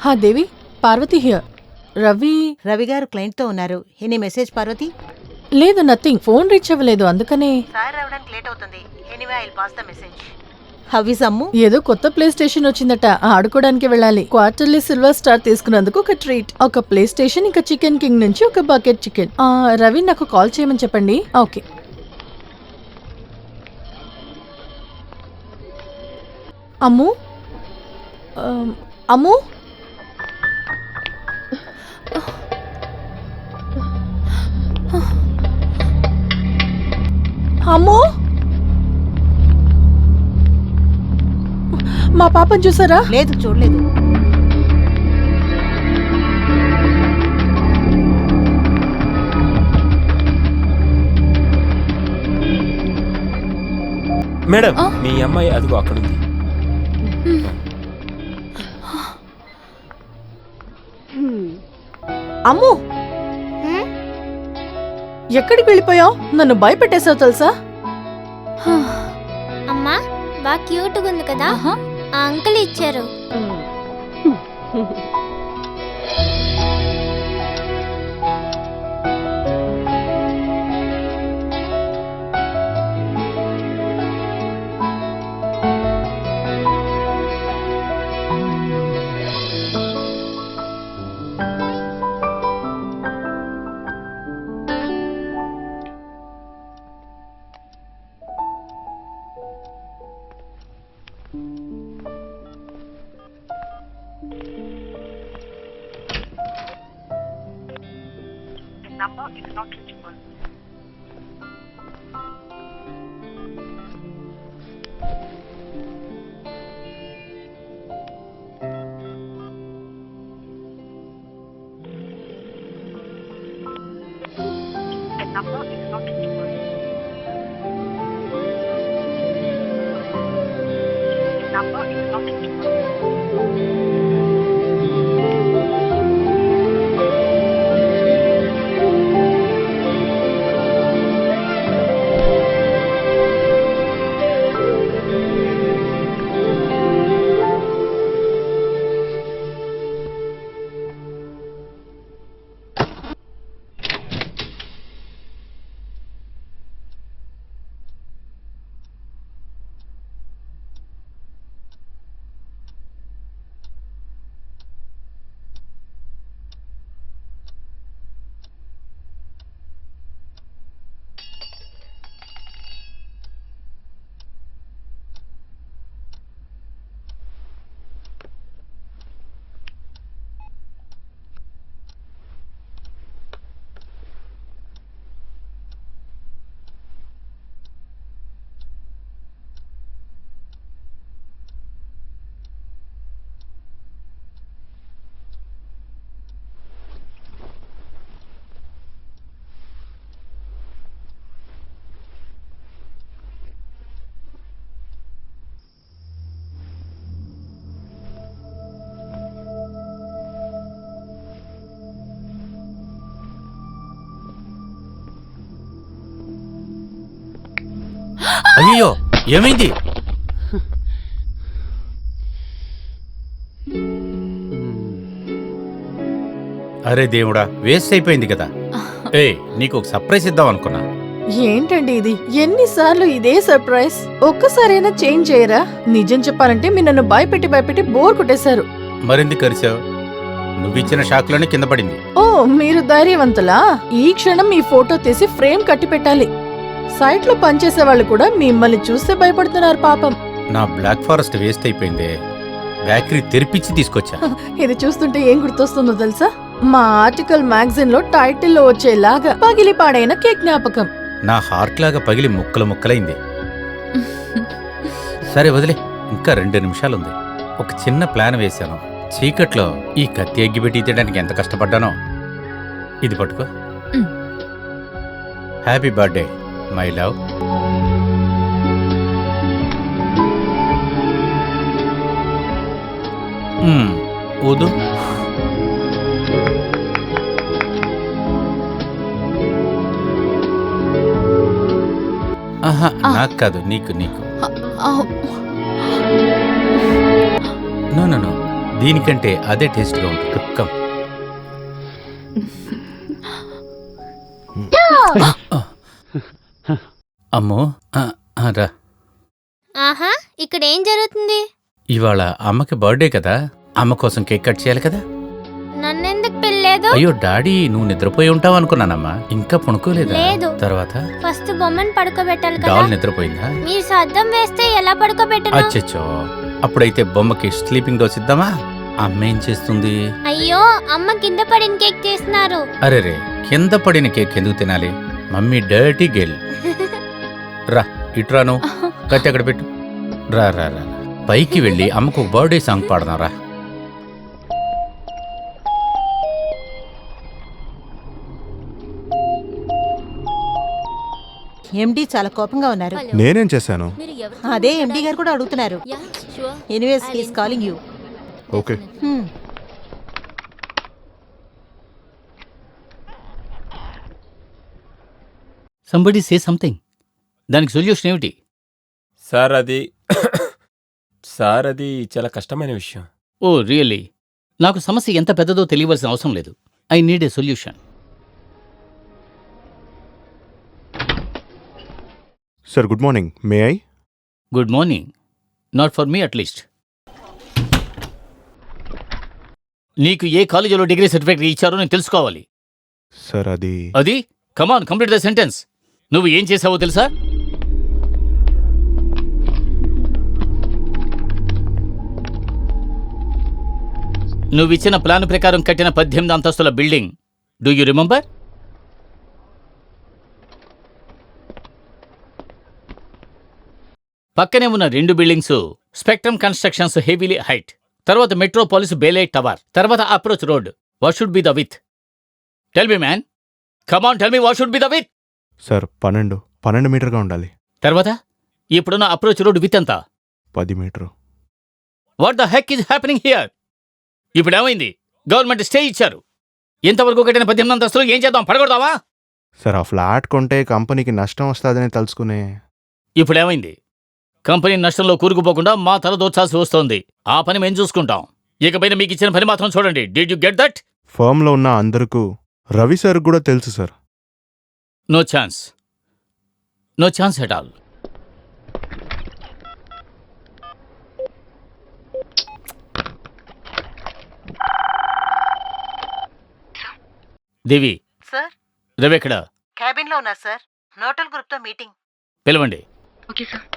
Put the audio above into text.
హా దేవి, పార్వతి హియర్. రవి గారు క్లయింట్ తో ఉన్నారు. Any message Parvati? లేదు, నథింగ్. ఫోన్ రీచ్ అవ్వలేదు, అందుకనే. సార్ రావడానికి లేట్ అవుతుంది. Anyway I will pass the message. How is Ammu? ఏదో కొత్త ప్లే స్టేషన్ వచ్చిందట, ఆడుకోవడానికి వెళ్ళాలి. క్వార్టర్లీ సిల్వర్ స్టార్ తీసుకున్నందుకు ఒక ట్రీట్, ఒక ప్లే స్టేషన్, ఇంకా చికెన్ కింగ్ నుంచి ఒక బకెట్ చికెన్. రవి నాకు కాల్ చేయమని చెప్పండి. ఓకే. అమ్ము, అమ్ము, అమ్మో, మా పాపను చూసారా? లేదు, చూడలేదు. మేడం, మీ అమ్మాయి అదిగో అక్కడుంది. అమ్ము, ఎక్కడికి వెళ్ళిపోయావు? నన్ను భయపెట్టేసావు తెలుసా? అమ్మా, బాగా క్యూట్గా ఉంది కదా, ఆ అంకుల్ ఇచ్చారు. అయ్యో, ఏమైంది? అరే దేవుడా, వేస్ట్ అయిపోయింది కదా. నీకు ఒక సర్ప్రైజ్ ఇద్దాం అనుకున్నా. ఏంటండి ఇది? ఎన్నిసార్లు ఇదే సర్ప్రైజ్? ఒక్కసారైనా చేంజ్ చేయరా? నిజం చెప్పాలంటే మీరు నన్ను భయపెట్టి బోర్ కొట్టేశారు. మరెందుకు కరిచావు? నువ్విచ్చిన షాక్లోనే కింద పడింది. ఓ, మీరు ధైర్యవంతులా? ఈ క్షణం మీ ఫోటో తీసి ఫ్రేమ్ కట్టి పెట్టాలి. సైట్ లో పనిచేసే వాళ్ళు కూడా మిమ్మల్ని చూస్తే భయపడుతున్నారు పాపం. నా బ్లాక్ ఫారెస్ట్ వేస్ట్ అయిపోయిందే. బేకరీ తెరిపించి తీసుకొచ్చా. ఇది చూస్తుంటే ఏం గుర్తొస్తుందో తెలుసా? మా ఆర్టికల్ మ్యాగజైన్ లో టైటిల్లో వచ్చేలాగా పగిలి పాడైన కేక్ జ్ఞాపకం. నా హార్ట్ లాగా పగిలి ముక్కలైంది. సరే వదిలే, ఇంకా 2 నిమిషాలుంది. ఒక చిన్న ప్లాన్ వేశాను. చీకట్లో ఈ కత్తి ఎగ్గిపెట్టి తీయడానికి ఎంత కష్టపడ్డానో. ఇది పట్టుకో. Happy birthday my love. ఊదు. ఆహా, నాకు కాదు, నీకు నీకు. నో నో నో, దీనికంటే అదే టేస్ట్గా ఉంటుంది. కమ్. అమ్మో, రా. ఆహా, ఇక్కడ ఏం జరుగుతుంది? ఇవాళ అమ్మకి బర్త్డే కదా, అమ్మ కోసం కేక్ కట్ చేయాలి కదా. నన్నెందుకు పిల్లేదు? అయ్యో డాడీ, నువ్వు నిద్రపోయి ఉంటావు అనుకున్నానమ్మా. ఇంకా పడుకోలేదా? లేదు. తర్వాత ఫస్ట్ బొమ్మను పడుకోబెట్టాలి కదా. డాల్ నిద్రపోయిందా? మీరు సద్దం వేస్తే ఎలా పడుకోబెట్టను? అచ్చచ్చో, అప్పుడైతే బొమ్మకి స్లీపింగ్ డోస్ ఇద్దామా? అమ్మ ఏం చేస్తుంది? అయ్యో, అమ్మ కింద పడిన కేక్ చేస్తున్నారు. అరే రే, కింద పడిన కేక్ ఎందుకు తినాలి? Mummy dirty girl. రా ఇట్రాను, కత్తి అక్కడ పెట్టు. రా రా రా, పైకి వెళ్ళి అమ్మకు బర్త్డే సాంగ్ పాడదాం. ఎండి చాలా కోపంగా ఉన్నారు. నేనేం చేశాను? అదే ఎండి గారు కూడా అడుగుతున్నారు. Anyways he's calling you. Okay. Somebody say something. దానికి సొల్యూషన్ ఏమిటి? సార్ అది సార్ అది చాలా కష్టమైన విషయం. ఓ రియల్లీ? నాకు సమస్య ఎంత పెద్దదో తెలియవలసిన అవసరం లేదు. I need a solution. Sir good morning, may I? Good morning. Not for me at least. నీకు ఏ కాలేజీలో డిగ్రీ సర్టిఫికేట్ ఇచ్చారో నేను తెలుసుకోవాలి. సార్ అది కమాన్ కంప్లీట్ ద సెంటెన్స్. నువ్వు ఏం చేసావో తెలుసా? నువ్విచ్చిన ప్లాన్ ప్రకారం కట్టిన 18 అంతస్తుల బిల్డింగ్. Do you remember? పక్కనే ఉన్న 2 buildings spectrum constructions heavily height. తర్వాత మెట్రోపాలిస్ బేలైట్ టవర్. తర్వాత approach road. What should be the width? Tell me man, come on tell me what should be the width? Sir 12 మీటర్గా ఉండాలి. తర్వాత ఇప్పుడున్న approach road width ఎంత? 10 metre. What the heck is happening here? ఇప్పుడేమైంది? Government stay ఇచ్చారు. ఎంతవరకు కట్టిన 18 అంతస్తులు ఏం చేద్దాం? పడగొడదామా? సార్ ఆ ఫ్లాట్ కొంటే కంపెనీకి నష్టం వస్తుందని తెలుసుకునే. ఇప్పుడేమైంది? కంపెనీ నష్టంలో కూరుకుపోకుండా మా తల దోచాల్సి వస్తోంది. ఆ పని మేము చూసుకుంటాం. ఇకపైన మీకు ఇచ్చిన పని మాత్రం చూడండి. Did you get that? ఫర్మ్లో ఉన్న అందరికీ రవి సార్ కూడా తెలుసు sir. No chance. No chance at all. Devi, sir, Ravi ఎక్కడ? క్యాబిన్ లో ఉన్నారు సార్. నోటల్ గ్రూప్ తో మీటింగ్. పిలవండి. Okay sir.